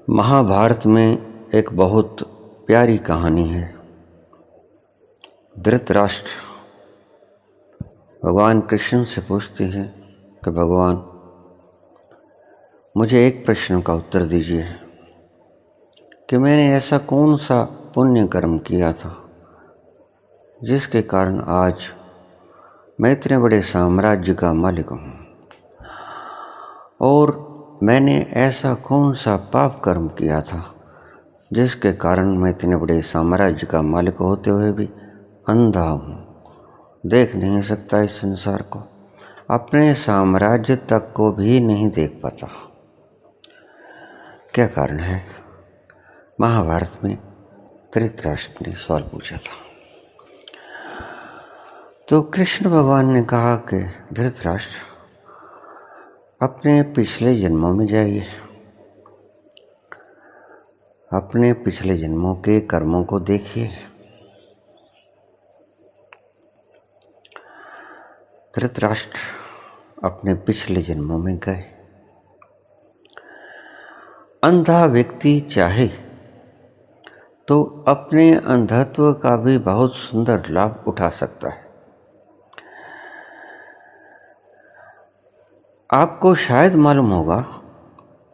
महाभारत में एक बहुत प्यारी कहानी है। धृतराष्ट्र भगवान कृष्ण से पूछते हैं कि भगवान, मुझे एक प्रश्न का उत्तर दीजिए कि मैंने ऐसा कौन सा पुण्य कर्म किया था जिसके कारण आज मैं इतने बड़े साम्राज्य का मालिक हूँ, और मैंने ऐसा कौन सा पाप कर्म किया था जिसके कारण मैं इतने बड़े साम्राज्य का मालिक होते हुए भी अंधा हूँ, देख नहीं सकता इस संसार को, अपने साम्राज्य तक को भी नहीं देख पाता। क्या कारण है? महाभारत में धृतराष्ट्र ने सवाल पूछा था। तो कृष्ण भगवान ने कहा कि धृतराष्ट्र, अपने पिछले जन्मों में जाइए, अपने पिछले जन्मों के कर्मों को देखिए। धृतराष्ट्र अपने पिछले जन्मों में गए। अंधा व्यक्ति चाहे तो अपने अंधत्व का भी बहुत सुंदर लाभ उठा सकता है। आपको शायद मालूम होगा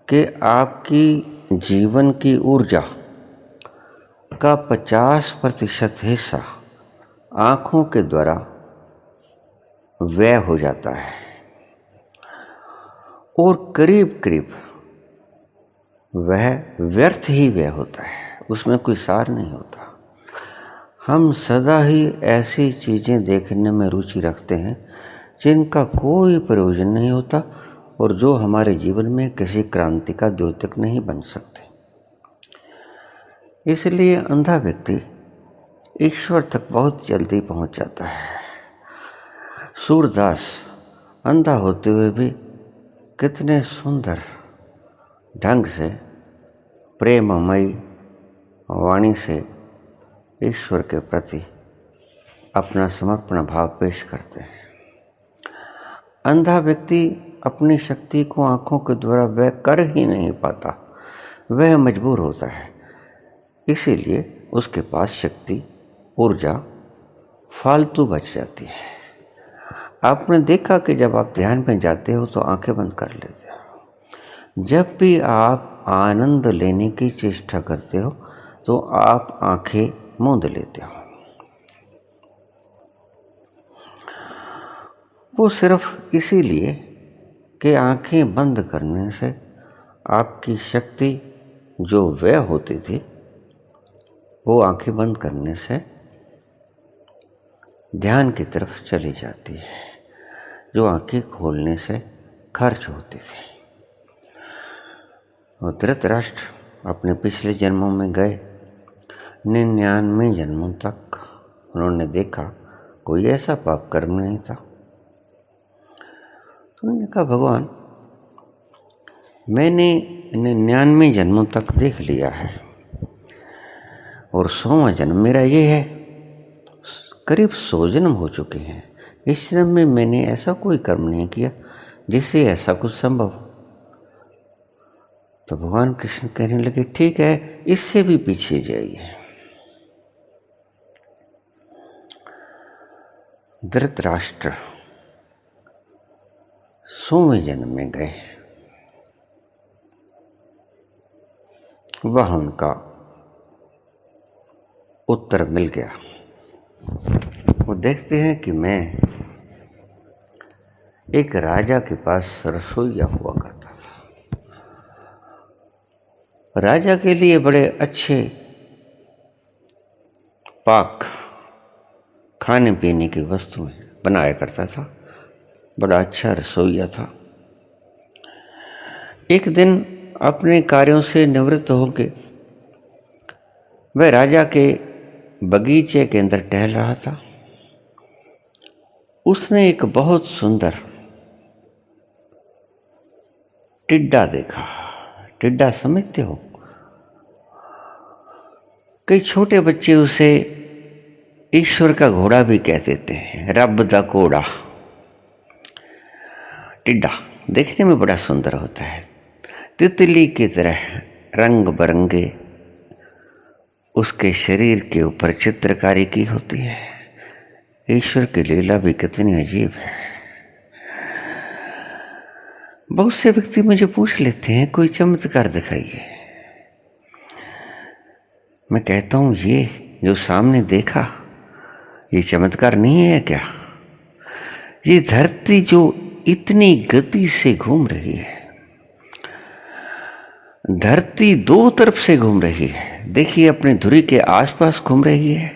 कि आपकी जीवन की ऊर्जा का 50% हिस्सा आँखों के द्वारा व्यय हो जाता है और करीब करीब वह व्यर्थ ही व्यय होता है, उसमें कोई सार नहीं होता। हम सदा ही ऐसी चीज़ें देखने में रुचि रखते हैं जिनका कोई प्रयोजन नहीं होता और जो हमारे जीवन में किसी क्रांति का द्योतक नहीं बन सकते। इसलिए अंधा व्यक्ति ईश्वर तक बहुत जल्दी पहुंच जाता है। सूरदास अंधा होते हुए भी कितने सुंदर ढंग से प्रेममयी वाणी से ईश्वर के प्रति अपना समर्पण भाव पेश करते हैं। अंधा व्यक्ति अपनी शक्ति को आंखों के द्वारा व्यय कर ही नहीं पाता, वह मजबूर होता है, इसीलिए उसके पास शक्ति ऊर्जा फालतू बच जाती है। आपने देखा कि जब आप ध्यान में जाते हो तो आंखें बंद कर लेते हो। जब भी आप आनंद लेने की चेष्टा करते हो तो आप आंखें मूंद लेते हो। वो सिर्फ इसीलिए कि आंखें बंद करने से आपकी शक्ति जो व्यय होती थी वो आंखें बंद करने से ध्यान की तरफ चली जाती है, जो आंखें खोलने से खर्च होती थी। और धृतराष्ट्र अपने पिछले जन्मों में गए। 99 जन्मों तक उन्होंने देखा कोई ऐसा पाप कर्म नहीं था। तो उन्होंने कहा, भगवान, मैंने 99 जन्मों तक देख लिया है और 100वां जन्म मेरा ये है। करीब 100 जन्म हो चुके हैं। इस जन्म में मैंने ऐसा कोई कर्म नहीं किया जिससे ऐसा कुछ संभव। तो भगवान कृष्ण कहने लगे, ठीक है, इससे भी पीछे जाइए। धृतराष्ट्र 100वें जन्म में गए। वह उनका उत्तर मिल गया। वो देखते हैं कि मैं एक राजा के पास रसोइया हुआ करता था। राजा के लिए बड़े अच्छे पाक खाने पीने की वस्तुएं बनाया करता था, बड़ा अच्छा रसोइया था। एक दिन अपने कार्यों से निवृत्त होकर वह राजा के बगीचे के अंदर टहल रहा था। उसने एक बहुत सुंदर टिड्डा देखा। टिड्डा समझते हो? कई छोटे बच्चे उसे ईश्वर का घोड़ा भी कह देते हैं, रब दा घोड़ा। टिड्डा देखने में बड़ा सुंदर होता है, तितली की तरह रंग बरंगे उसके शरीर के ऊपर चित्रकारी की होती है। ईश्वर की लीला भी कितनी अजीब है। बहुत से व्यक्ति मुझे पूछ लेते हैं कोई चमत्कार दिखाइए। मैं कहता हूं ये जो सामने देखा ये चमत्कार नहीं है क्या? ये धरती जो इतनी गति से घूम रही है, धरती दो तरफ से घूम रही है। देखिए अपने धुरी के आसपास घूम रही है।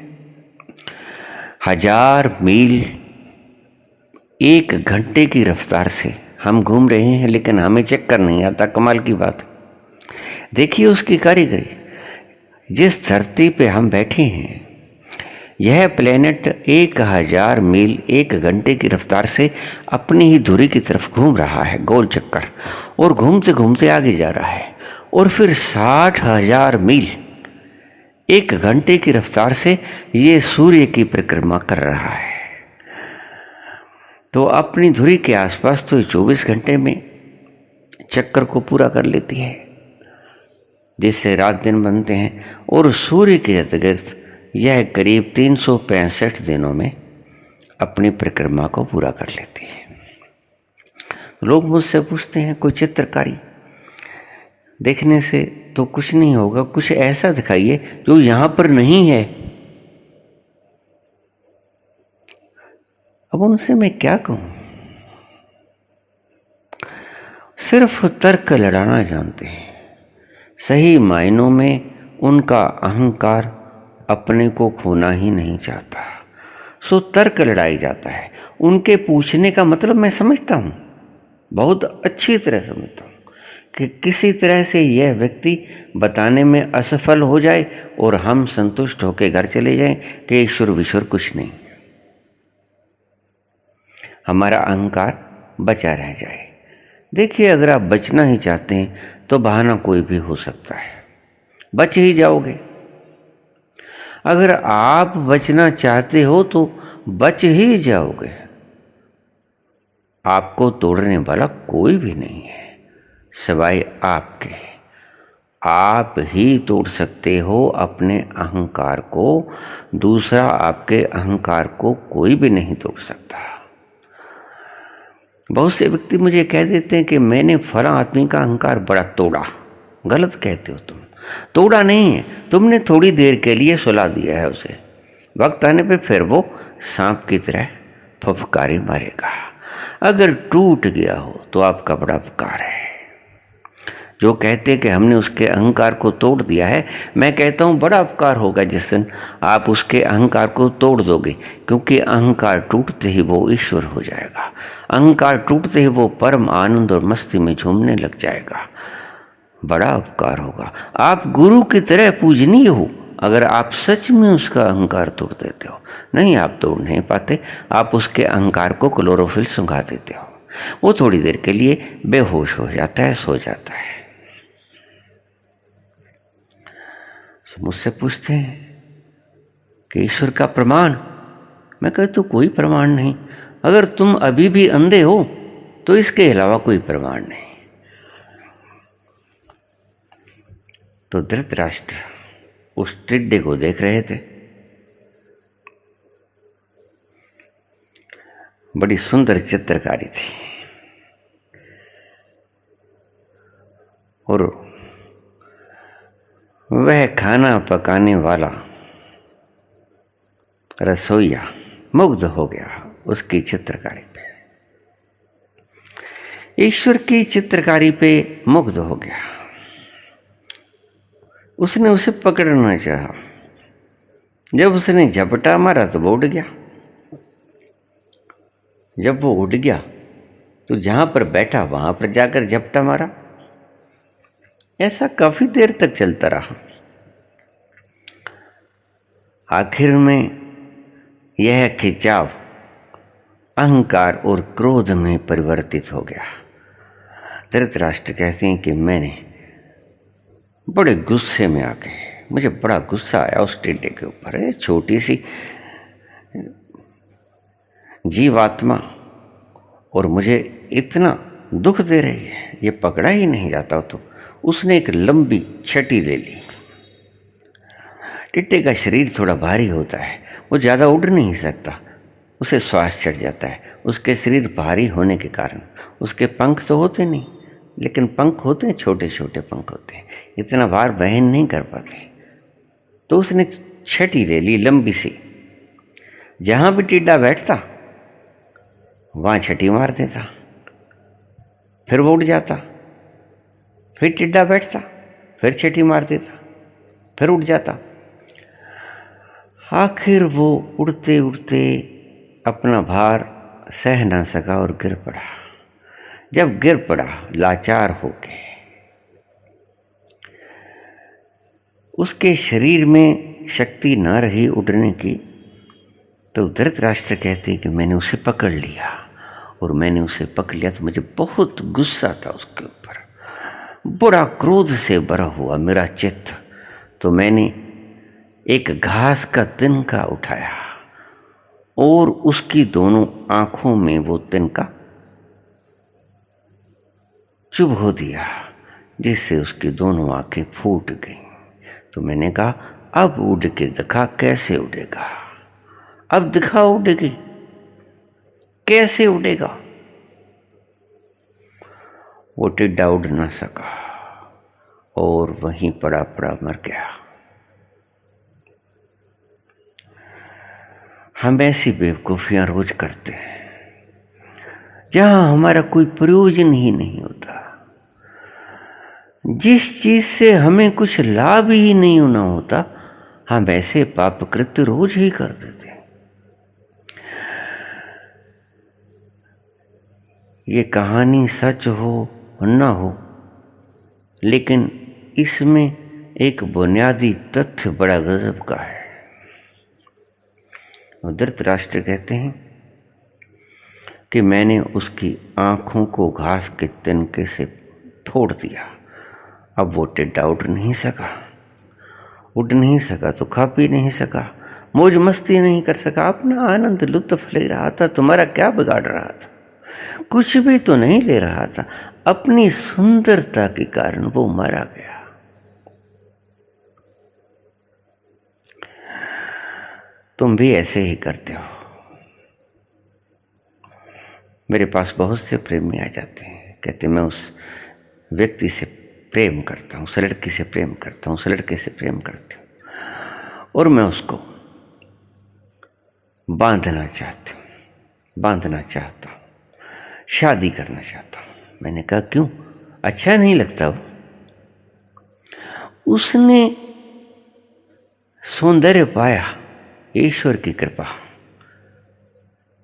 1000 मील 1 घंटे की रफ्तार से हम घूम रहे हैं, लेकिन हमें चक्कर नहीं आता। कमाल की बात। देखिए उसकी कारीगरी। जिस धरती पे हम बैठे हैं यह प्लेनेट 1000 मील 1 घंटे की रफ्तार से अपनी ही धुरी की तरफ घूम रहा है, गोल चक्कर, और घूमते घूमते आगे जा रहा है। और फिर 60,000 मील 1 घंटे की रफ्तार से ये सूर्य की परिक्रमा कर रहा है। तो अपनी धुरी के आसपास तो 24 घंटे में चक्कर को पूरा कर लेती है, जिससे रात दिन बनते हैं। और सूर्य के इर्द गिर्द यह करीब 365 दिनों में अपनी परिक्रमा को पूरा कर लेती है। लोग मुझसे पूछते हैं कोई चित्रकारी देखने से तो कुछ नहीं होगा, कुछ ऐसा दिखाइए जो यहां पर नहीं है। अब उनसे मैं क्या कहूं? सिर्फ तर्क लड़ाना जानते हैं। सही मायनों में उनका अहंकार अपने को खोना ही नहीं चाहता, सो तर्क लड़ाई जाता है। उनके पूछने का मतलब मैं समझता हूं, बहुत अच्छी तरह समझता हूं कि किसी तरह से यह व्यक्ति बताने में असफल हो जाए और हम संतुष्ट होकर घर चले जाएं कि ईश्वर विश्वर कुछ नहीं, हमारा अहंकार बचा रह जाए। देखिए अगर आप बचना ही चाहते हैं तो बहाना कोई भी हो सकता है, बच ही जाओगे। अगर आप बचना चाहते हो तो बच ही जाओगे। आपको तोड़ने वाला कोई भी नहीं है सिवाय आपके। आप ही तोड़ सकते हो अपने अहंकार को, दूसरा आपके अहंकार को कोई भी नहीं तोड़ सकता। बहुत से व्यक्ति मुझे कह देते हैं कि मैंने फला आदमी का अहंकार बड़ा तोड़ा। गलत कहते हो तुम। तोड़ा नहीं है, तुमने थोड़ी देर के लिए सुला दिया है उसे। वक्त आने पे फिर वो सांप की तरह फुफकारी मारेगा। अगर टूट गया हो तो आपका बड़ा उपकार है। जो कहते कि हमने उसके अहंकार को तोड़ दिया है, मैं कहता हूं बड़ा उपकार होगा जिस दिन आप उसके अहंकार को तोड़ दोगे, क्योंकि अहंकार टूटते ही वो ईश्वर हो जाएगा। अहंकार टूटते ही वो परम आनंद और मस्ती में झूमने लग जाएगा। बड़ा उपकार होगा। आप गुरु की तरह पूजनीय हो अगर आप सच में उसका अहंकार तोड़ देते हो। नहीं, आप तोड़ नहीं पाते। आप उसके अहंकार को क्लोरोफिल सुंघा देते हो, वो थोड़ी देर के लिए बेहोश हो जाता है, सो जाता है। मुझसे पूछते हैं कि ईश्वर का प्रमाण, मैं कहता हूं कोई प्रमाण नहीं। अगर तुम अभी भी अंधे हो तो इसके अलावा कोई प्रमाण नहीं। तो धृतराष्ट्र उस टिड्डे को देख रहे थे। बड़ी सुंदर चित्रकारी थी और वह खाना पकाने वाला रसोइया मुग्ध हो गया उसकी चित्रकारी पे। ईश्वर की चित्रकारी पे मुग्ध हो गया। उसने उसे पकड़ना चाहा। जब उसने झपटा मारा तो वो उड़ गया। जब वो उड़ गया तो जहां पर बैठा वहां पर जाकर झपटा मारा। ऐसा काफी देर तक चलता रहा। आखिर में यह खिंचाव अहंकार और क्रोध में परिवर्तित हो गया। धृतराष्ट्र कहते हैं कि मैंने बड़े गुस्से में आके, मुझे बड़ा गुस्सा आया उस टिड्डे के ऊपर। छोटी सी जीवात्मा और मुझे इतना दुख दे रही है, ये पकड़ा ही नहीं जाता तो उसने एक लंबी छटी ले ली। टिट्टे का शरीर थोड़ा भारी होता है, वो ज़्यादा उड़ नहीं सकता, उसे श्वास चढ़ जाता है। उसके शरीर भारी होने के कारण उसके पंख तो होते नहीं, लेकिन पंख होते हैं, छोटे छोटे पंख होते हैं, इतना भार वहन नहीं कर पाते। तो उसने छटी ले ली लंबी सी, जहां भी टिड्डा बैठता वहां छटी मार देता, फिर वो उड़ जाता। फिर टिड्डा बैठता, फिर छटी मार देता, फिर उड़ जाता। आखिर वो उड़ते उड़ते अपना भार सह ना सका और गिर पड़ा। जब गिर पड़ा लाचार होके, उसके शरीर में शक्ति ना रही उड़ने की, तो धृतराष्ट्र कहते कि मैंने उसे पकड़ लिया, और मैंने उसे पकड़ लिया तो मुझे बहुत गुस्सा था उसके ऊपर, बड़ा क्रोध से भरा हुआ मेरा चित्त। तो मैंने एक घास का तिनका उठाया और उसकी दोनों आंखों में वो तिनका चुभो दिया, जिससे उसकी दोनों आंखें फूट गईं। तो मैंने कहा, अब उड़ के दिखा कैसे उड़ेगा, अब दिखा उड़ेगी कैसे उड़ेगा। वो टिड्डा उड़ ना सका और वहीं पड़ा पड़ा मर गया। हम ऐसी बेवकूफियां रोज करते हैं जहां हमारा कोई प्रयोजन ही नहीं होता, जिस चीज से हमें कुछ लाभ ही नहीं होना होता, हम ऐसे पाप कृत्य रोज ही कर देते हैं। ये कहानी सच हो न हो, लेकिन इसमें एक बुनियादी तथ्य बड़ा गजब का है। धृतराष्ट्र कहते हैं कि मैंने उसकी आंखों को घास के तिनके से फोड़ दिया। अब वो टिड्डा उड़ नहीं सका, उड़ नहीं सका तो खा पी नहीं सका, मौज मस्ती नहीं कर सका, अपना आनंद लुत्फ ले रहा था। तुम्हारा क्या बिगाड़ रहा था? कुछ भी तो नहीं ले रहा था, अपनी सुंदरता के कारण वो मारा गया। तुम भी ऐसे ही करते हो। मेरे पास बहुत से प्रेमी आ जाते हैं, कहते मैं उस व्यक्ति से प्रेम करता हूं, उस लड़की से प्रेम करता हूं, उस लड़के से प्रेम करती हूं, और मैं उसको बांधना चाहता हूं, शादी करना चाहता हूं। मैंने कहा क्यों, अच्छा नहीं लगता वो? उसने सौंदर्य पाया, ईश्वर की कृपा,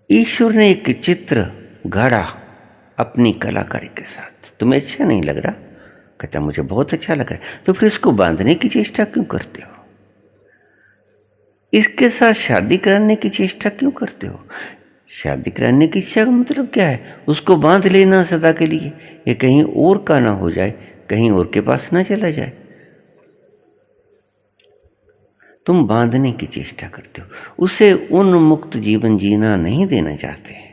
ईश्वर ने एक चित्र गढ़ा अपनी कलाकारी के साथ। तुम्हें अच्छा नहीं लग रहा? कहता मुझे बहुत अच्छा लग रहा है। तो फिर इसको बांधने की चेष्टा क्यों करते हो? इसके साथ शादी कराने की चेष्टा क्यों करते हो? शादी कराने की इच्छा का मतलब क्या है? उसको बांध लेना सदा के लिए, ये कहीं और का ना हो जाए, कहीं और के पास ना चला जाए। तुम बांधने की चेष्टा करते हो, उसे उन्मुक्त जीवन जीना नहीं देना चाहते।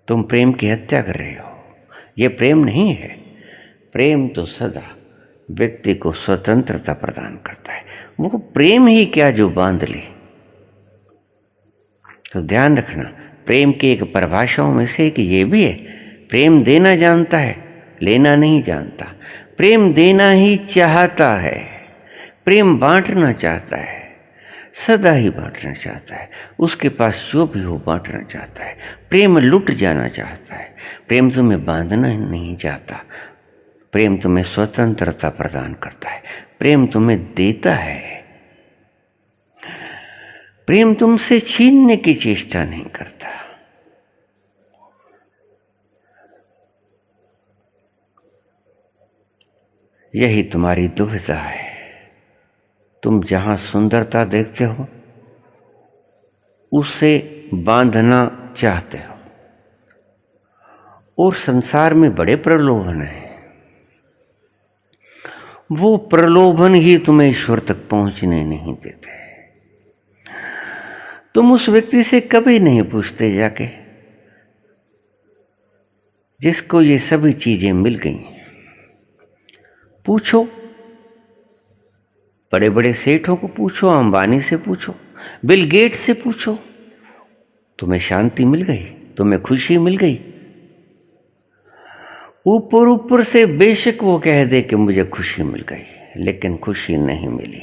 तुम प्रेम की हत्या कर रहे हो। यह प्रेम नहीं है। प्रेम तो सदा व्यक्ति को स्वतंत्रता प्रदान करता है। वो प्रेम ही क्या जो बांध ले। तो ध्यान रखना, प्रेम की एक परिभाषाओं में से कि ये भी है, प्रेम देना जानता है, लेना नहीं जानता। प्रेम देना ही चाहता है, प्रेम बांटना चाहता है, सदा ही बांटना चाहता है। उसके पास जो भी हो बांटना चाहता है। प्रेम लुट जाना चाहता है। प्रेम तुम्हें बांधना नहीं चाहता। प्रेम तुम्हें स्वतंत्रता प्रदान करता है। प्रेम तुम्हें देता है। प्रेम तुमसे छीनने की चेष्टा नहीं करता। यही तुम्हारी दुविधा है। तुम जहां सुंदरता देखते हो उसे बांधना चाहते हो, और संसार में बड़े प्रलोभन हैं। वो प्रलोभन ही तुम्हें ईश्वर तक पहुंचने नहीं देते। तुम उस व्यक्ति से कभी नहीं पूछते जाके जिसको ये सभी चीजें मिल गई, पूछो, बड़े बड़े सेठों को पूछो, अंबानी से पूछो, बिल गेट्स से पूछो, तुम्हें शांति मिल गई, तुम्हें खुशी मिल गई? ऊपर ऊपर से बेशक वो कह दे कि मुझे खुशी मिल गई, लेकिन खुशी नहीं मिली,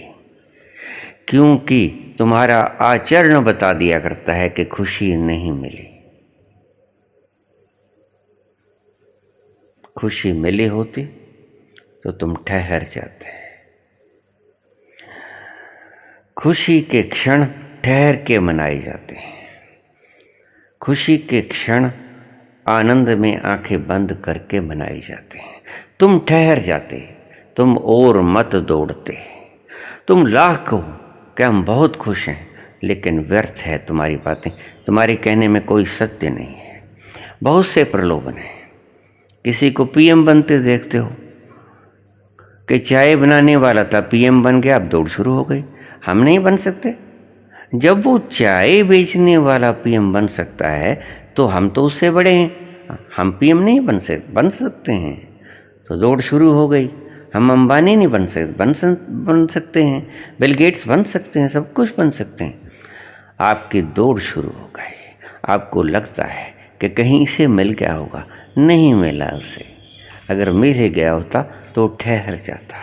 क्योंकि तुम्हारा आचरण बता दिया करता है कि खुशी नहीं मिली। खुशी मिली होती तो तुम ठहर जाते। खुशी के क्षण ठहर के मनाए जाते हैं। खुशी के क्षण आनंद में आंखें बंद करके मनाए जाते हैं। तुम ठहर जाते, तुम और मत दौड़ते। तुम लाख कहो कि हम बहुत खुश हैं, लेकिन व्यर्थ है तुम्हारी बातें, तुम्हारे कहने में कोई सत्य नहीं है। बहुत से प्रलोभन हैं। किसी को पीएम बनते देखते हो कि चाय बनाने वाला था, पीएम बन गया, अब दौड़ शुरू हो गई, हम नहीं बन सकते। जब वो चाय बेचने वाला पीएम बन सकता है तो हम तो उससे बड़े हैं, हम पीएम नहीं बन सकते हैं, तो दौड़ शुरू हो गई। हम अंबानी नहीं बन सकते हैं, बिल गेट्स बन सकते हैं, सब कुछ बन सकते हैं। आपकी दौड़ शुरू हो गई। आपको लगता है कि कहीं से मिल गया होगा, नहीं मिला उसे। अगर मिल गया होता तो ठहर जाता।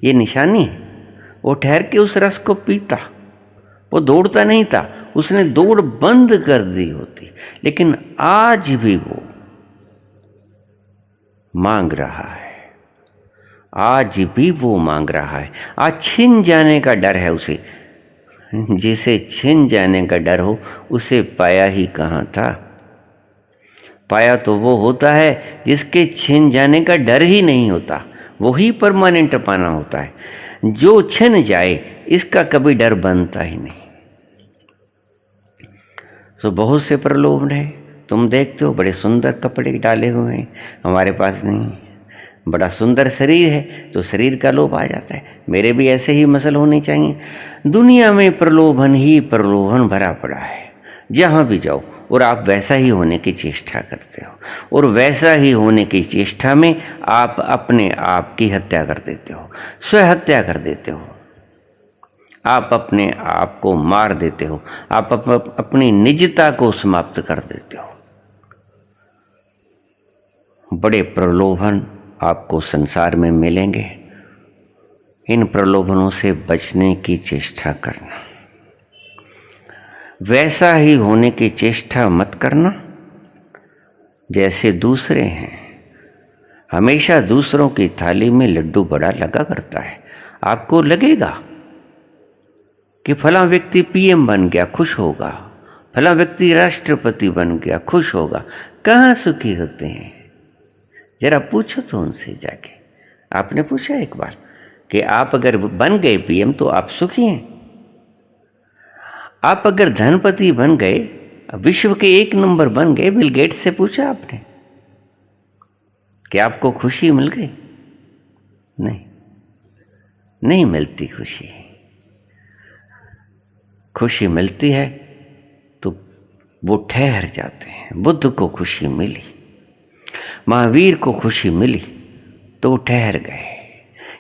ये निशानी है। वो ठहर के उस रस को पीता, वो दौड़ता नहीं था, उसने दौड़ बंद कर दी होती। लेकिन आज भी वो मांग रहा है, आज भी वो मांग रहा है। आज छिन जाने का डर है उसे। जिसे छिन जाने का डर हो उसे पाया ही कहाँ था। पाया तो वो होता है जिसके छिन जाने का डर ही नहीं होता, वही परमानेंट पाना होता है। जो छिन जाए इसका कभी डर बनता ही नहीं। तो बहुत से प्रलोभन है। तुम देखते हो बड़े सुंदर कपड़े डाले हुए हैं, हमारे पास नहीं। बड़ा सुंदर शरीर है तो शरीर का लोभ आ जाता है, मेरे भी ऐसे ही मसल होने चाहिए। दुनिया में प्रलोभन ही प्रलोभन भरा पड़ा है, जहां भी जाओ। और आप वैसा ही होने की चेष्टा करते हो, और वैसा ही होने की चेष्टा में आप अपने आप की हत्या कर देते हो, स्वहत्या कर देते हो। आप अपने आप को मार देते हो, आप अपनी निजता को समाप्त कर देते हो। बड़े प्रलोभन आपको संसार में मिलेंगे। इन प्रलोभनों से बचने की चेष्टा करना, वैसा ही होने की चेष्टा मत करना जैसे दूसरे हैं। हमेशा दूसरों की थाली में लड्डू बड़ा लगा करता है। आपको लगेगा कि फला व्यक्ति पीएम बन गया, खुश होगा, फला व्यक्ति राष्ट्रपति बन गया, खुश होगा। कहाँ सुखी होते हैं? जरा पूछो तो उनसे जाके। आपने पूछा एक बार कि आप अगर बन गए पीएम तो आप सुखी हैं? आप अगर धनपति बन गए, विश्व के 1 नंबर बन गए, बिल गेट्स से पूछा आपने कि आपको खुशी मिल गई? नहीं मिलती खुशी। खुशी मिलती है तो वो ठहर जाते हैं। बुद्ध को खुशी मिली, महावीर को खुशी मिली तो वो ठहर गए।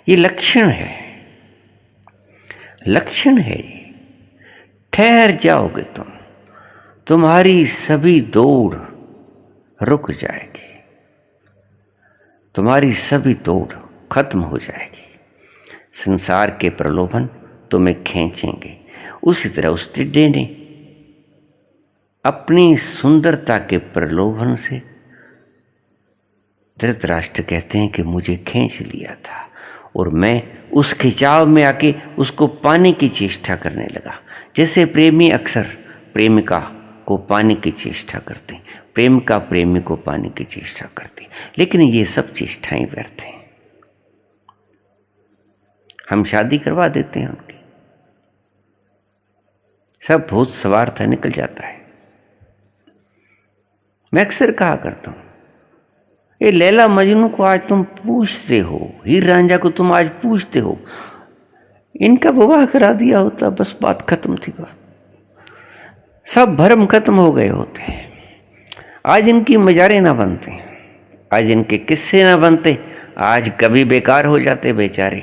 ये लक्षण है, लक्षण है। ठहर जाओगे तुम, तुम्हारी सभी दौड़ रुक जाएगी, तुम्हारी सभी दौड़ खत्म हो जाएगी। संसार के प्रलोभन तुम्हें खींचेंगे। उसी तरह उस टिड्डे ने अपनी सुंदरता के प्रलोभन से, धृतराष्ट्र कहते हैं कि मुझे खींच लिया था और मैं उस खिंचाव में आके उसको पाने की चेष्टा करने लगा। जैसे प्रेमी अक्सर प्रेमिका को पाने की चेष्टा करते, प्रेमिका प्रेमी को पाने की चेष्टा करती, लेकिन ये सब चेष्टाएं व्यर्थ हैं। हम शादी करवा देते हैं उनकी, सब भूत सवार था निकल जाता है। मैं अक्सर कहा करता हूं, ये लैला मजनू को आज तुम पूछते हो, हीर रांझा को तुम आज पूछते हो, इनका विवाह करा दिया होता, बस बात खत्म थी। बात सब भरम खत्म हो गए होते। आज इनकी मजारे ना बनते, आज इनके किस्से ना बनते, आज कभी बेकार हो जाते बेचारे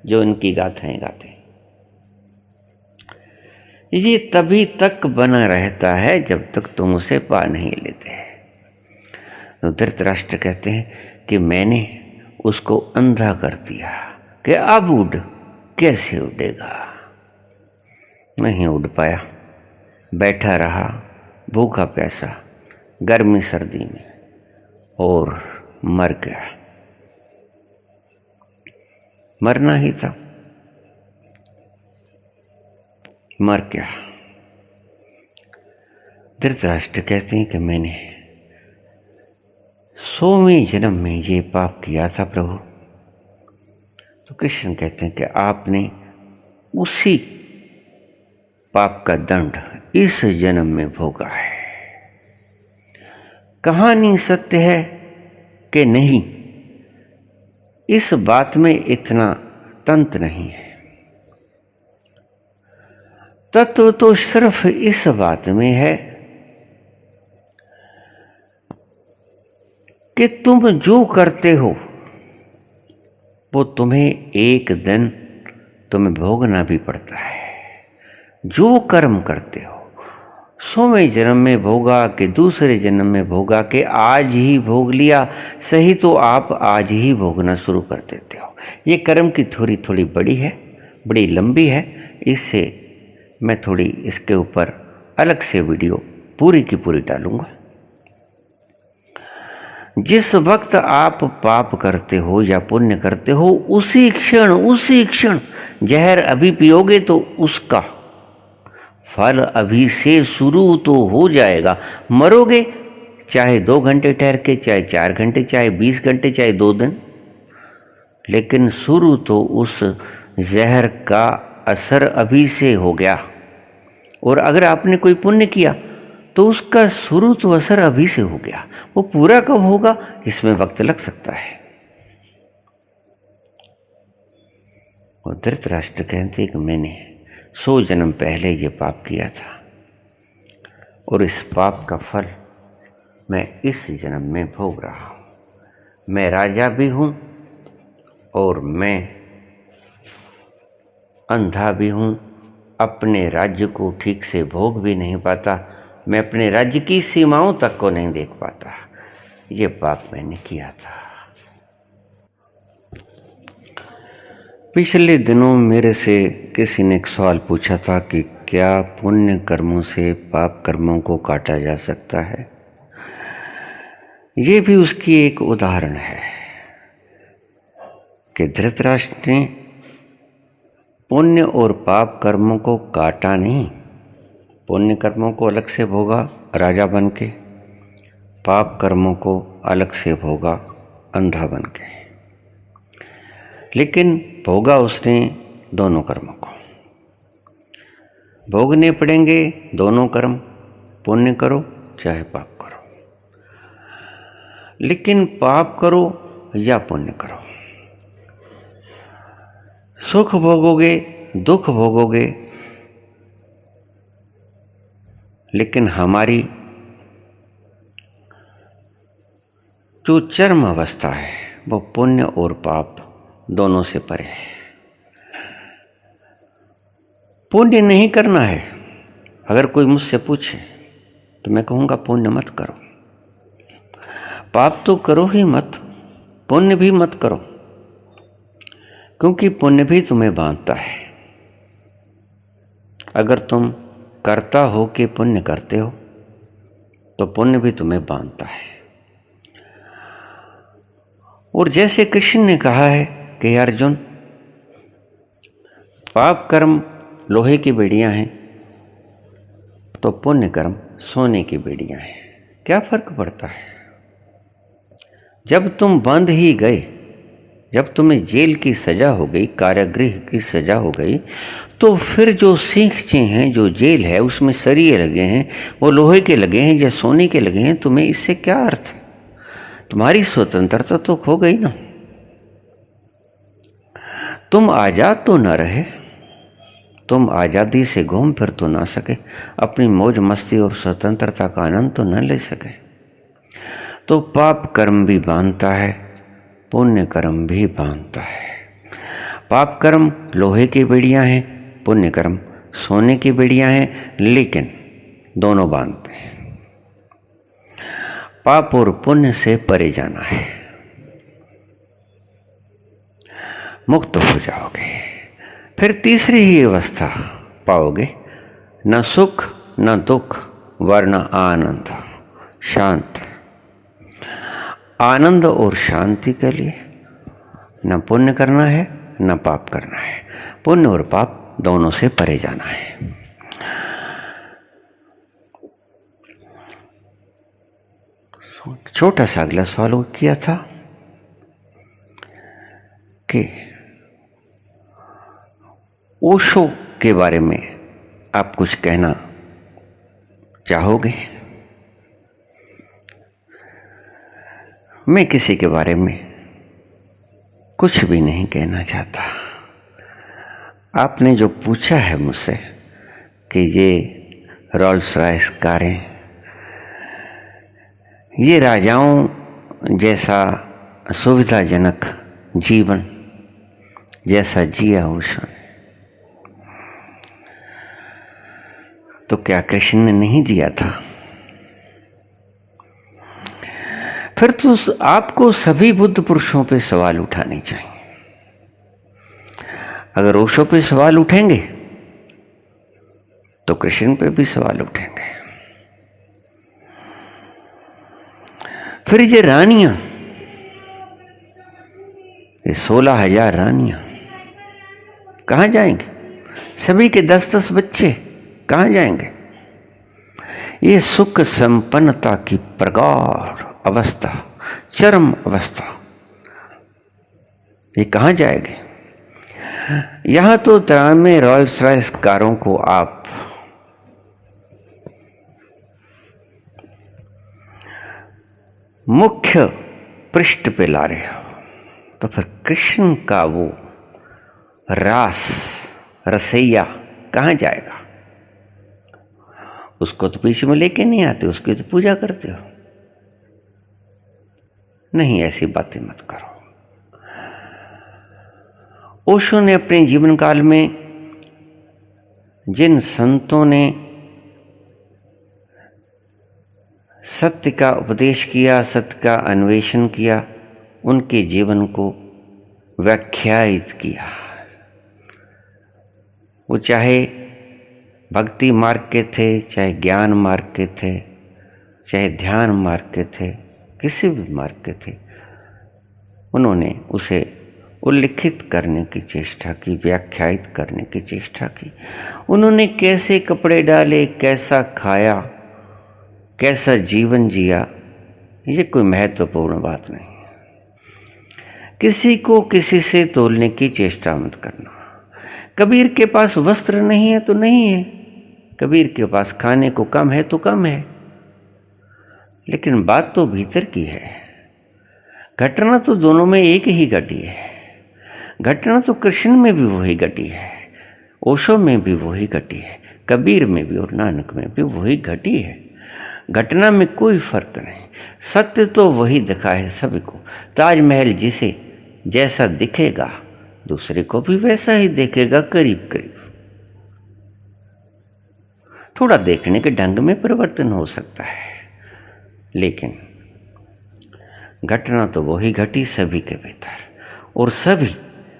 जो इनकी गाथाएं गाते। ये तभी तक बना रहता है जब तक तुम उसे पा नहीं लेते। तो धृतराष्ट्र कहते हैं कि मैंने उसको अंधा कर दिया कि अब उड़, कैसे उड़ेगा। नहीं उड़ पाया, बैठा रहा भूखा प्यासा गर्मी सर्दी में और मर गया। मरना ही था, मर गया। धृतराष्ट्र कहते हैं कि मैंने 100वें जन्म में ये पाप किया था प्रभु। तो कृष्ण कहते हैं कि आपने उसी पाप का दंड इस जन्म में भोगा है। कहानी सत्य है कि नहीं, इस बात में इतना तंत्र नहीं है। तत्व तो सिर्फ इस बात में है कि तुम जो करते हो वो तुम्हें एक दिन तुम्हें भोगना भी पड़ता है। जो कर्म करते हो 100वें जन्म में भोगा कि दूसरे जन्म में भोगा कि आज ही भोग लिया, सही तो आप आज ही भोगना शुरू कर देते हो। ये कर्म की थोड़ी थोड़ी बड़ी है, बड़ी लंबी है। इससे मैं थोड़ी इसके ऊपर अलग से वीडियो पूरी की पूरी डालूंगा। जिस वक्त आप पाप करते हो या पुण्य करते हो उसी क्षण जहर अभी पियोगे तो उसका फल अभी से शुरू तो हो जाएगा। मरोगे चाहे 2 घंटे ठहर के, चाहे 4 घंटे, चाहे 20 घंटे, चाहे 2 दिन, लेकिन शुरू तो उस जहर का असर अभी से हो गया। और अगर आपने कोई पुण्य किया तो उसका शुरू तो असर अभी से हो गया। वो पूरा कब होगा इसमें वक्त लग सकता है। और धृतराष्ट्र कहते कि मैंने 100 जन्म पहले ये पाप किया था और इस पाप का फल मैं इस जन्म में भोग रहा हूं। मैं राजा भी हूं और मैं अंधा भी हूं, अपने राज्य को ठीक से भोग भी नहीं पाता, मैं अपने राज्य की सीमाओं तक को नहीं देख पाता। ये पाप मैंने किया था। पिछले दिनों मेरे से किसी ने एक सवाल पूछा था कि क्या पुण्य कर्मों से पाप कर्मों को काटा जा सकता है। ये भी उसकी एक उदाहरण है कि धृतराष्ट्र ने पुण्य और पाप कर्मों को काटा नहीं। पुण्य कर्मों को अलग से भोगा राजा बन के, पाप कर्मों को अलग से भोगा अंधा बन के, लेकिन भोगा उसने दोनों कर्मों को। भोगने पड़ेंगे दोनों कर्म, पुण्य करो चाहे पाप करो। लेकिन पाप करो या पुण्य करो, सुख भोगोगे दुख भोगोगे, लेकिन हमारी जो चरम अवस्था है वो पुण्य और पाप दोनों से परे है। पुण्य नहीं करना है। अगर कोई मुझसे पूछे तो मैं कहूँगा पुण्य मत करो, पाप तो करो ही मत, पुण्य भी मत करो, क्योंकि पुण्य भी तुम्हें बांधता है। अगर तुम करता हो कि पुण्य करते हो तो पुण्य भी तुम्हें बांधता है। और जैसे कृष्ण ने कहा है कि अर्जुन, पाप कर्म लोहे की बेड़ियां हैं तो पुण्य कर्म सोने की बेड़ियां हैं। क्या फर्क पड़ता है? जब तुम बंध ही गए, जब तुम्हें जेल की सजा हो गई, कारागृह की सजा हो गई, तो फिर जो सींखचे हैं, जो जेल है उसमें सरिये लगे हैं, वो लोहे के लगे हैं या सोने के लगे हैं, तुम्हें इससे क्या अर्थ? तुम्हारी स्वतंत्रता तो खो गई ना। तुम आजाद तो न रहे, तुम आजादी से घूम फिर तो ना सके, अपनी मौज मस्ती और स्वतंत्रता का आनंद तो न ले सके। तो पाप कर्म भी बांधता है पुण्य कर्म भी बांधता है। पाप कर्म लोहे की बेड़ियां हैं, पुण्य कर्म सोने की बेड़ियां हैं, लेकिन दोनों बांधते हैं। पाप और पुण्य से परे जाना है, मुक्त हो जाओगे। फिर तीसरी ही अवस्था पाओगे, न सुख न दुख वरन आनंद, शांत। आनंद और शांति के लिए न पुण्य करना है न पाप करना है, पुण्य और पाप दोनों से परे जाना है। छोटा सा अगला सवाल किया था कि ओशो के बारे में आप कुछ कहना चाहोगे? मैं किसी के बारे में कुछ भी नहीं कहना चाहता। आपने जो पूछा है मुझसे कि ये रोल्स रॉयस कारें, ये राजाओं जैसा सुविधाजनक जीवन जैसा जिया ओशो ने, तो क्या कृष्ण ने नहीं जिया था? फिर तो आपको सभी बुद्ध पुरुषों पे सवाल उठाने चाहिए। अगर ओशो पे सवाल उठेंगे तो कृष्ण पे भी सवाल उठेंगे। फिर ये रानियां, ये 16,000 रानियां कहां जाएंगी? सभी के 10-10 बच्चे कहां जाएंगे? ये सुख संपन्नता की प्रगाढ़ अवस्था, चरम अवस्था, ये कहां जाएगी? यहां तो तरह में रोल्स रॉयस कारों को आप मुख्य पृष्ठ पे ला रहे हो, तो फिर कृष्ण का वो रास रसैया कहां जाएगा? उसको तो पीछे में लेके नहीं आते, उसकी तो पूजा करते हो। नहीं, ऐसी बातें मत करो। ओशो ने अपने जीवन काल में जिन संतों ने सत्य का उपदेश किया, सत्य का अन्वेषण किया, उनके जीवन को व्याख्यायित किया। वो चाहे भक्ति मार्ग के थे, चाहे ज्ञान मार्ग के थे, चाहे ध्यान मार्ग के थे, किसी भी मार्ग के थे, उन्होंने उसे उल्लिखित करने की चेष्टा की, व्याख्यायित करने की चेष्टा की। उन्होंने कैसे कपड़े डाले, कैसा खाया, कैसा जीवन जिया, ये कोई महत्वपूर्ण बात नहीं। किसी को किसी से तोलने की चेष्टा मत करना। कबीर के पास वस्त्र नहीं है तो नहीं है, कबीर के पास खाने को कम है तो कम है, लेकिन बात तो भीतर की है। घटना तो दोनों में एक ही घटी है। घटना तो कृष्ण में भी वही घटी है, ओशो में भी वही घटी है, कबीर में भी और नानक में भी वही घटी है। घटना में कोई फर्क नहीं, सत्य तो वही दिखा है सभी को। ताजमहल जिसे जैसा दिखेगा दूसरे को भी वैसा ही देखेगा, करीब करीब। थोड़ा देखने के ढंग में परिवर्तन हो सकता है, लेकिन घटना तो वही घटी सभी के भीतर। और सभी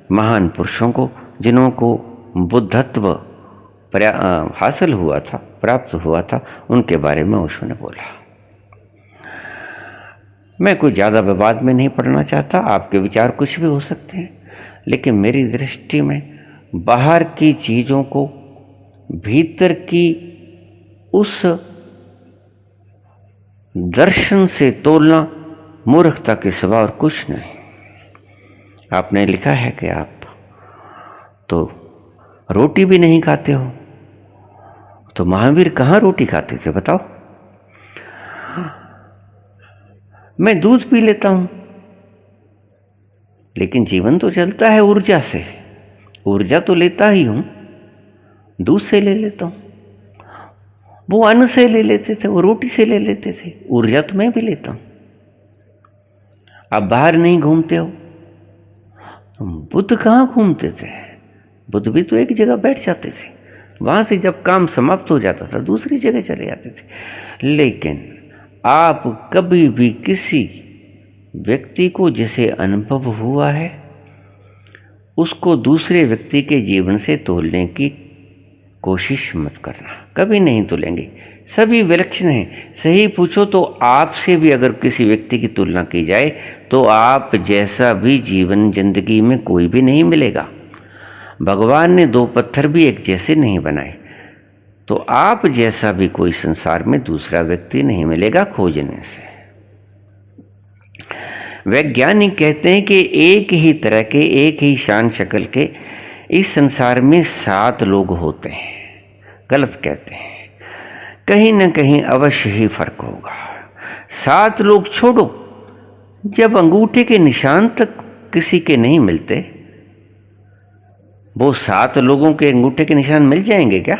महान पुरुषों को, जिन्हों को बुद्धत्व हासिल हुआ था, प्राप्त हुआ था, उनके बारे में ओशो ने बोला। मैं कोई ज़्यादा विवाद में नहीं पड़ना चाहता, आपके विचार कुछ भी हो सकते हैं, लेकिन मेरी दृष्टि में बाहर की चीज़ों को भीतर की उस दर्शन से तोलना मूर्खता के सिवा और कुछ नहीं। आपने लिखा है कि आप तो रोटी भी नहीं खाते हो, तो महावीर कहाँ रोटी खाते थे बताओ? मैं दूध पी लेता हूं, लेकिन जीवन तो चलता है ऊर्जा से। ऊर्जा तो लेता ही हूं, दूध से ले लेता हूं। वो अन्न से ले लेते थे, वो रोटी से ले लेते थे, ऊर्जा तो मैं भी लेता हूं। आप बाहर नहीं घूमते हो। बुद्ध कहाँ घूमते थे? बुद्ध भी तो एक जगह बैठ जाते थे, वहां से जब काम समाप्त हो जाता था दूसरी जगह चले जाते थे। लेकिन आप कभी भी किसी व्यक्ति को जिसे अनुभव हुआ है उसको दूसरे व्यक्ति के जीवन से तोलने की कोशिश मत करना, कभी नहीं तोलेंगे। सभी विलक्षण हैं। सही पूछो तो आपसे भी अगर किसी व्यक्ति की तुलना की जाए तो आप जैसा भी जीवन जिंदगी में कोई भी नहीं मिलेगा। भगवान ने दो पत्थर भी एक जैसे नहीं बनाए, तो आप जैसा भी कोई संसार में दूसरा व्यक्ति नहीं मिलेगा खोजने से। वैज्ञानिक कहते हैं कि एक ही तरह के, एक ही शान शक्ल के इस संसार में 7 लोग होते हैं। गलत कहते हैं, कहीं ना कहीं अवश्य ही फर्क होगा। 7 लोग छोड़ो, जब अंगूठे के निशान तक किसी के नहीं मिलते, वो 7 लोगों के अंगूठे के निशान मिल जाएंगे क्या?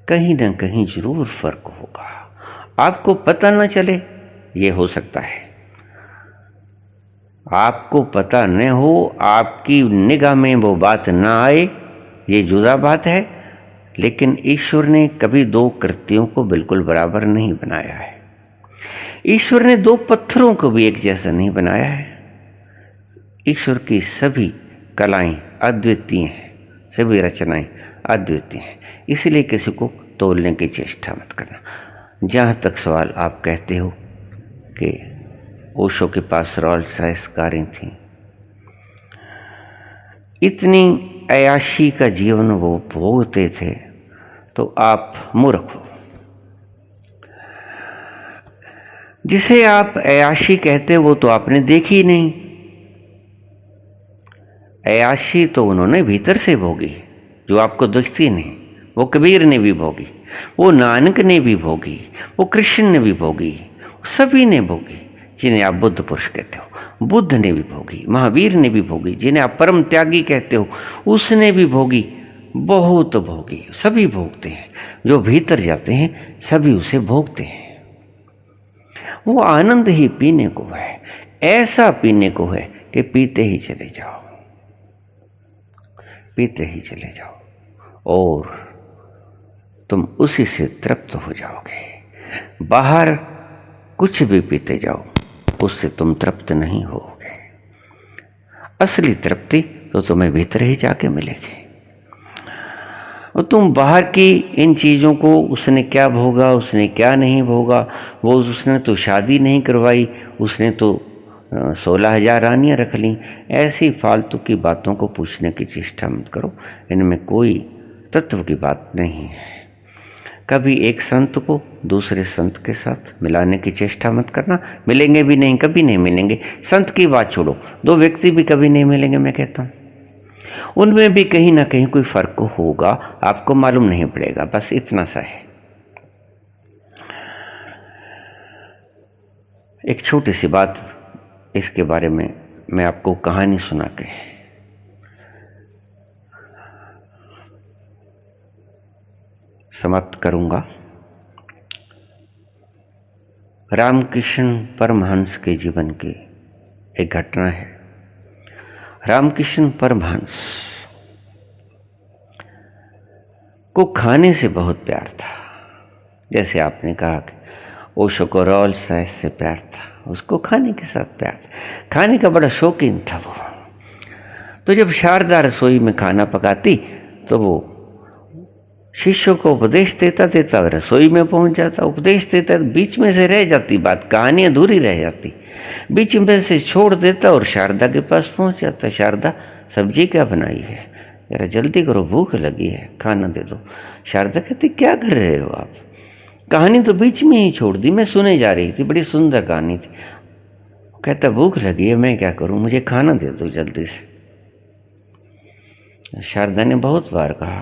कहीं ना कहीं जरूर फर्क होगा। आपको पता ना चले, ये हो सकता है। आपको पता न हो, आपकी निगाह में वो बात ना आए, ये जुदा बात है। लेकिन ईश्वर ने कभी 2 कृतियों को बिल्कुल बराबर नहीं बनाया है। ईश्वर ने 2 पत्थरों को भी एक जैसा नहीं बनाया है। ईश्वर की सभी कलाएं अद्वितीय हैं, सभी रचनाएं अद्वितीय हैं। इसलिए किसी को तोलने की चेष्टा मत करना। जहां तक सवाल आप कहते हो कि ओशो के पास रॉल्स रॉयस कारें थी, इतनी अयाशी का जीवन वो भोगते थे, तो आप मूर्ख हो। जिसे आप अयाशी कहते हो वो तो आपने देखी नहीं। अयाशी तो उन्होंने भीतर से भोगी, जो आपको दिखती नहीं। वो कबीर ने भी भोगी, वो नानक ने भी भोगी, वो कृष्ण ने भी भोगी, सभी ने भोगी। जिन्हें आप बुद्ध पुरुष कहते हो, बुद्ध ने भी भोगी, महावीर ने भी भोगी। जिन्हें आप परम त्यागी कहते हो, उसने भी भोगी, बहुत भोगी। सभी भोगते हैं। जो भीतर जाते हैं सभी उसे भोगते हैं। वो आनंद ही पीने को है, ऐसा पीने को है कि पीते ही चले जाओ, पीते ही चले जाओ और तुम उसी से तृप्त हो जाओगे। बाहर कुछ भी पीते जाओ, उससे तुम तृप्त नहीं होगे। असली तृप्ति तो तुम्हें भीतर ही जाके मिलेगी। और तुम बाहर की इन चीज़ों को, उसने क्या भोगा, उसने क्या नहीं भोगा, वो उसने तो शादी नहीं करवाई, उसने तो 16,000 रानियाँ रख लीं, ऐसी फालतू की बातों को पूछने की चेष्टा मत करो। इनमें कोई तत्व की बात नहीं है। कभी एक संत को दूसरे संत के साथ मिलाने की चेष्टा मत करना। मिलेंगे भी नहीं, कभी नहीं मिलेंगे। संत की बात छोड़ो, 2 व्यक्ति भी कभी नहीं मिलेंगे। मैं कहता हूँ उनमें भी कहीं ना कहीं कोई फर्क होगा, आपको मालूम नहीं पड़ेगा। बस इतना सा है। एक छोटी सी बात इसके बारे में मैं आपको कहानी सुना के समाप्त करूंगा। रामकृष्ण परमहंस के जीवन की एक घटना है। रामकृष्ण परमहंस को खाने से बहुत प्यार था। जैसे आपने कहा कि ओशो को रॉल्स रॉयस से प्यार था, उसको खाने के साथ प्यार था। खाने का बड़ा शौकीन था वो। तो जब शारदा रसोई में खाना पकाती तो वो शिष्यों को उपदेश देता देता रसोई में पहुंच जाता। उपदेश देता, बीच में से रह जाती बात, कहानी अधूरी रह जाती, बीच में से छोड़ देता और शारदा के पास पहुंच जाता। शारदा, सब्जी क्या बनाई है? जरा जल्दी करो, भूख लगी है, खाना दे दो। शारदा कहती, क्या कर रहे हो आप? कहानी तो बीच में ही छोड़ दी, मैं सुने जा रही थी, बड़ी सुंदर कहानी थी। कहता, भूख लगी है, मैं क्या करूं, मुझे खाना दे दो जल्दी से। शारदा ने बहुत बार कहा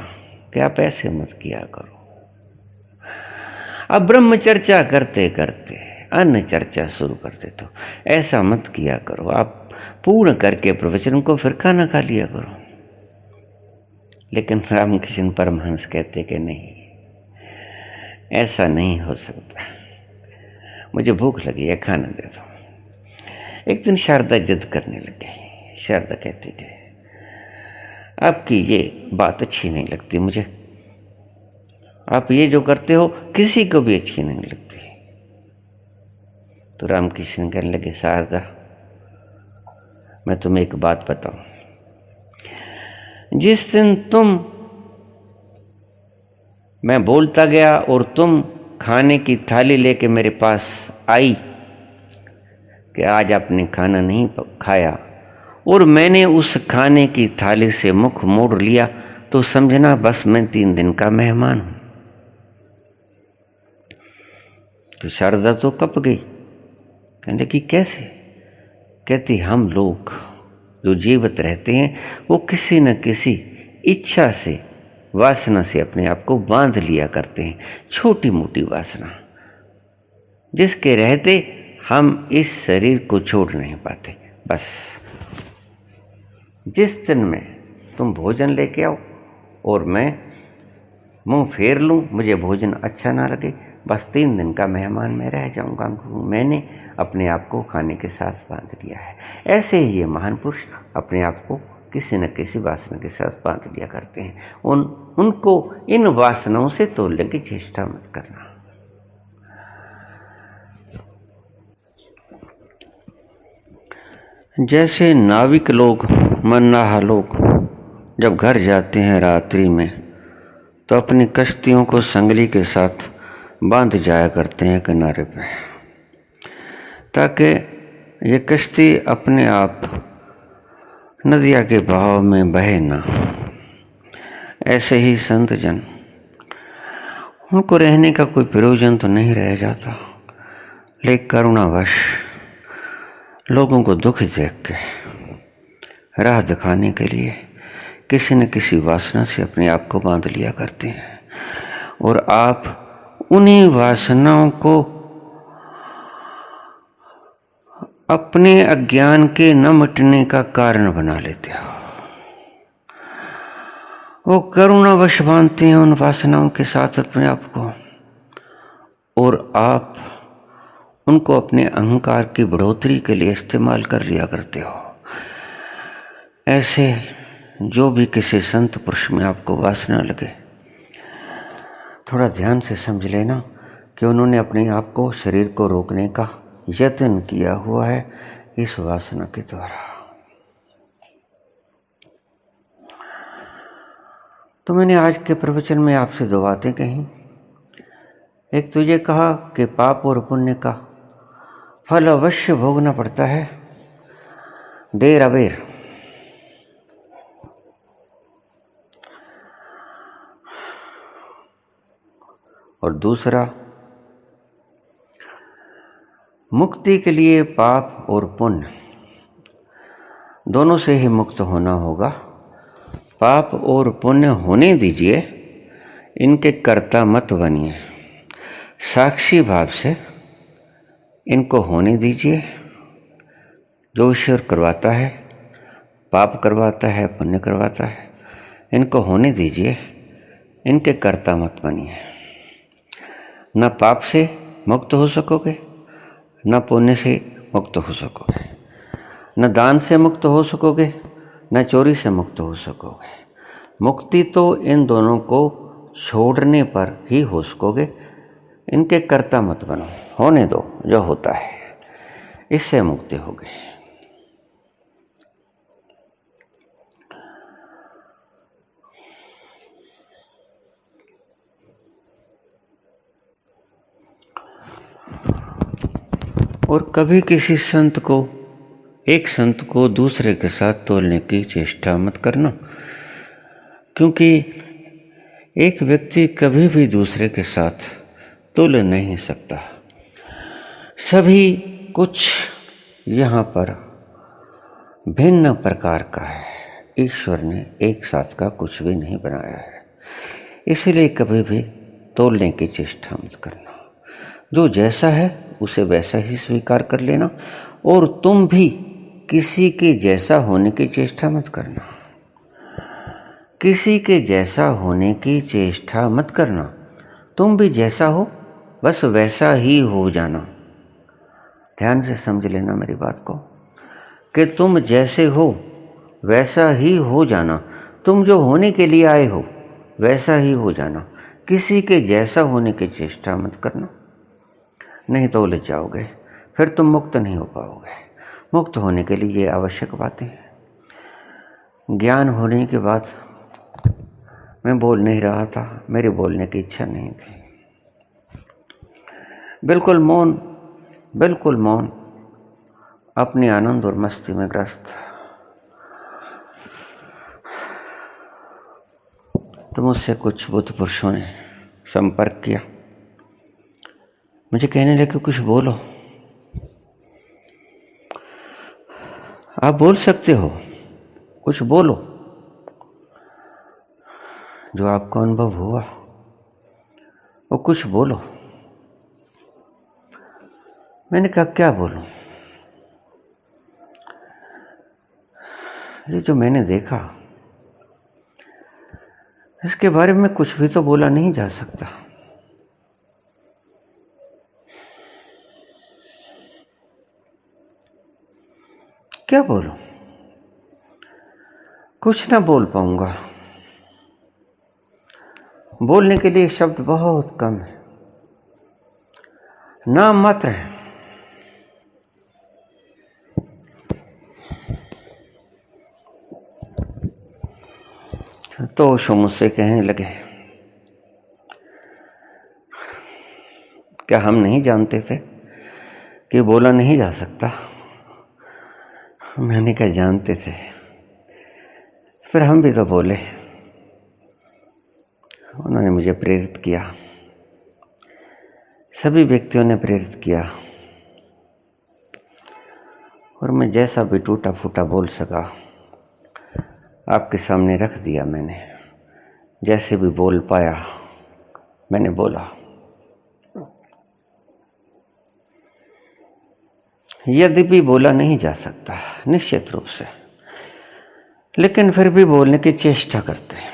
कि आप ऐसे मत किया करो। अब ब्रह्म चर्चा करते करते अन्य चर्चा शुरू कर देते हो, ऐसा मत किया करो। आप पूर्ण करके प्रवचन को फिर खाना खा लिया करो। लेकिन रामकृष्ण परमहंस कहते कि नहीं, ऐसा नहीं हो सकता, मुझे भूख लगी है, खाना दे दो। एक दिन शारदा जिद करने लग गई। शारदा कहती थी, आपकी ये बात अच्छी नहीं लगती मुझे, आप ये जो करते हो किसी को भी अच्छी नहीं लगती। तो रामकृष्ण कहने लगे, शारदा मैं तुम्हें एक बात बताऊं, जिस दिन मैं बोलता गया और तुम खाने की थाली लेके मेरे पास आई कि आज आपने खाना नहीं खाया, और मैंने उस खाने की थाली से मुख मोड़ लिया, तो समझना बस मैं 3 दिन का मेहमान हूं। तो शारदा तो कप गई, कहने कि कैसे? कहती, हम लोग जो जीवित रहते हैं वो किसी न किसी इच्छा से, वासना से अपने आप को बांध लिया करते हैं, छोटी मोटी वासना, जिसके रहते हम इस शरीर को छोड़ नहीं पाते। बस जिस दिन में तुम भोजन लेके आओ और मैं मुंह फेर लूं, मुझे भोजन अच्छा ना लगे, बस 3 दिन का मेहमान मैं रह जाऊंगा। मैंने अपने आप को खाने के साथ बांध लिया है। ऐसे ही ये महान पुरुष अपने आप को किसी न किसी वासना के साथ बांध लिया करते हैं। उनको इन वासनाओं से तोड़ने की चेष्टा मत करना। जैसे नाविक लोग, मन्नाहा लोग जब घर जाते हैं रात्रि में, तो अपनी कश्तियों को संगली के साथ बांध जाया करते हैं किनारे पे, ताकि ये कश्ती अपने आप नदिया के बहाव में बहे ना। ऐसे ही संत जन, उनको रहने का कोई प्रयोजन तो नहीं रह जाता, लेकिन करुणावश लोगों को दुख देख के राह दिखाने के लिए किसी न किसी वासना से अपने आप को बांध लिया करते हैं, और आप उन्हीं वासनाओं को अपने अज्ञान के न मिटने का कारण बना लेते हो। वो करुणावश बांधते हैं उन वासनाओं के साथ अपने आप को, और आप उनको अपने अहंकार की बढ़ोतरी के लिए इस्तेमाल कर लिया करते हो। ऐसे जो भी किसी संत पुरुष में आपको वासना लगे, थोड़ा ध्यान से समझ लेना कि उन्होंने अपने आप को, शरीर को रोकने का यत्न किया हुआ है इस वासना के द्वारा। तो मैंने आज के प्रवचन में आपसे 2 बातें कही। एक तो ये कहा कि पाप और पुण्य का फल अवश्य भोगना पड़ता है, देर अबेर। और दूसरा, मुक्ति के लिए पाप और पुण्य दोनों से ही मुक्त होना होगा। पाप और पुण्य होने दीजिए, इनके कर्ता मत बनिए, साक्षी भाव से इनको होने दीजिए। जो ईश्वर करवाता है, पाप करवाता है, पुण्य करवाता है, इनको होने दीजिए, इनके कर्ता मत बनिए। न पाप से मुक्त हो सकोगे, न पुण्य से मुक्त हो सकोगे, न दान से मुक्त हो सकोगे, न चोरी से मुक्त हो सकोगे। मुक्ति तो इन दोनों को छोड़ने पर ही हो सकोगे। इनके कर्ता मत बनो, होने दो, जो होता है इससे मुक्ति होगी। और कभी किसी संत को, एक संत को दूसरे के साथ तोलने की चेष्टा मत करना, क्योंकि एक व्यक्ति कभी भी दूसरे के साथ तुल नहीं सकता। सभी कुछ यहाँ पर भिन्न प्रकार का है। ईश्वर ने एक साथ का कुछ भी नहीं बनाया है, इसलिए कभी भी तोलने की चेष्टा मत करना। जो जैसा है उसे वैसा ही स्वीकार कर लेना, और तुम भी किसी के जैसा होने की चेष्टा मत करना। किसी के जैसा होने की चेष्टा मत करना। तुम भी जैसा हो बस वैसा ही हो जाना। ध्यान से समझ लेना मेरी बात को। कि तुम जैसे हो वैसा ही हो जाना। तुम जो होने के लिए आए हो वैसा ही हो जाना। किसी के जैसा होने की चेष्टा मत करना, नहीं तो उलझ जाओगे, फिर तुम मुक्त नहीं हो पाओगे। मुक्त होने के लिए ये आवश्यक बातें हैं। ज्ञान होने के बाद मैं बोल नहीं रहा था, मेरे बोलने की इच्छा नहीं थी। बिल्कुल मौन, बिल्कुल मौन, अपने आनंद और मस्ती में ग्रस्त। तो मुझसे कुछ बुद्ध पुरुषों ने संपर्क किया, मुझे कहने लगे कुछ बोलो। आप बोल सकते हो, कुछ बोलो, जो आपको अनुभव हुआ वो कुछ बोलो। मैंने कहा क्या बोलूं? ये जो मैंने देखा इसके बारे में कुछ भी तो बोला नहीं जा सकता। क्या बोलूं? कुछ ना बोल पाऊंगा। बोलने के लिए शब्द बहुत कम है, नाम मात्र है। तो ओशो मुझसे कहने लगे, क्या हम नहीं जानते थे कि बोला नहीं जा सकता? मैंने क्या जानते थे, फिर हम भी तो बोले। उन्होंने मुझे प्रेरित किया, सभी व्यक्तियों ने प्रेरित किया, और मैं जैसा भी टूटा फूटा बोल सका आपके सामने रख दिया। मैंने जैसे भी बोल पाया मैंने बोला। यद्यपि बोला नहीं जा सकता निश्चित रूप से, लेकिन फिर भी बोलने की चेष्टा करते हैं।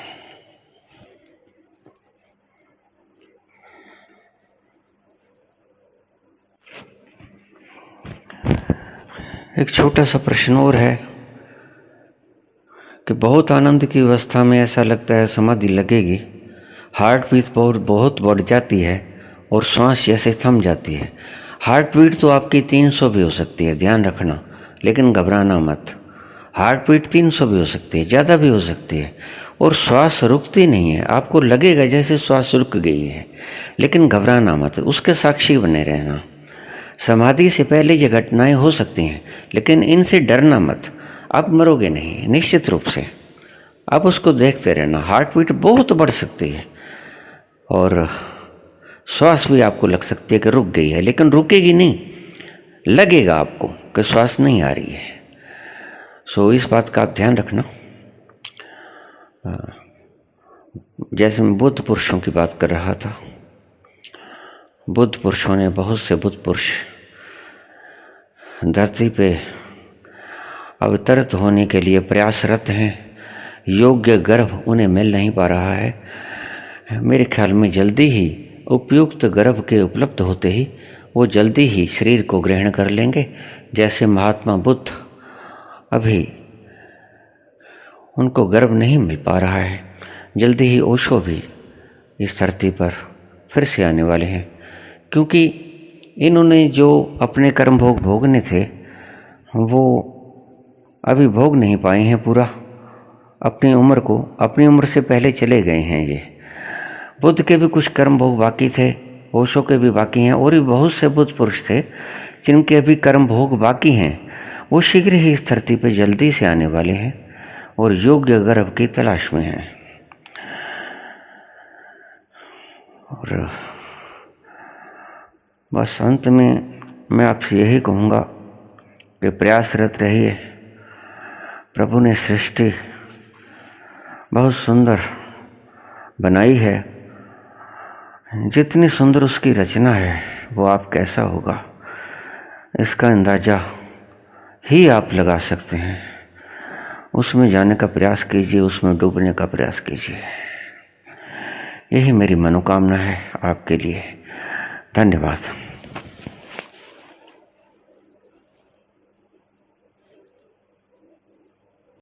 एक छोटा सा प्रश्न और है कि बहुत आनंद की अवस्था में ऐसा लगता है समाधि लगेगी, हार्ट बीट बहुत बढ़ जाती है और श्वास जैसे थम जाती है। हार्ट बीट तो आपकी 300 भी हो सकती है, ध्यान रखना, लेकिन घबराना मत। हार्ट बीट 300 भी हो सकती है, ज़्यादा भी हो सकती है, और श्वास रुकती नहीं है। आपको लगेगा जैसे श्वास रुक गई है, लेकिन घबराना मत, उसके साक्षी बने रहना। समाधि से पहले ये घटनाएं हो सकती हैं, लेकिन इनसे डरना मत। आप मरोगे नहीं निश्चित रूप से, आप उसको देखते रहना। हार्ट बीट बहुत बढ़ सकती है और श्वास भी आपको लग सकती है कि रुक गई है, लेकिन रुकेगी नहीं, लगेगा आपको कि श्वास नहीं आ रही है। सो इस बात का आप ध्यान रखना। जैसे मैं बुद्ध पुरुषों की बात कर रहा था, बुद्ध पुरुषों ने, बहुत से बुद्ध पुरुष धरती पे अवतरित होने के लिए प्रयासरत हैं। योग्य गर्भ उन्हें मिल नहीं पा रहा है। मेरे ख्याल में जल्दी ही उपयुक्त गर्भ के उपलब्ध होते ही वो जल्दी ही शरीर को ग्रहण कर लेंगे। जैसे महात्मा बुद्ध, अभी उनको गर्भ नहीं मिल पा रहा है, जल्दी ही ओशो भी इस धरती पर फिर से आने वाले हैं, क्योंकि इन्होंने जो अपने कर्म भोग भोगने थे वो अभी भोग नहीं पाए हैं पूरा। अपनी उम्र को, अपनी उम्र से पहले चले गए हैं। ये बुद्ध के भी कुछ कर्म भोग बाकी थे, ओशो के भी बाकी हैं, और भी बहुत से बुद्ध पुरुष थे जिनके अभी कर्म भोग बाकी हैं। वो शीघ्र ही इस धरती पर जल्दी से आने वाले हैं और योग्य गर्भ की तलाश में हैं। और बस अंत में मैं आपसे यही कहूँगा कि प्रयासरत रहिए। प्रभु ने सृष्टि बहुत सुंदर बनाई है, जितनी सुंदर उसकी रचना है वो आप कैसा होगा इसका अंदाज़ा ही आप लगा सकते हैं। उसमें जाने का प्रयास कीजिए, उसमें डूबने का प्रयास कीजिए। यही मेरी मनोकामना है आपके लिए। धन्यवाद।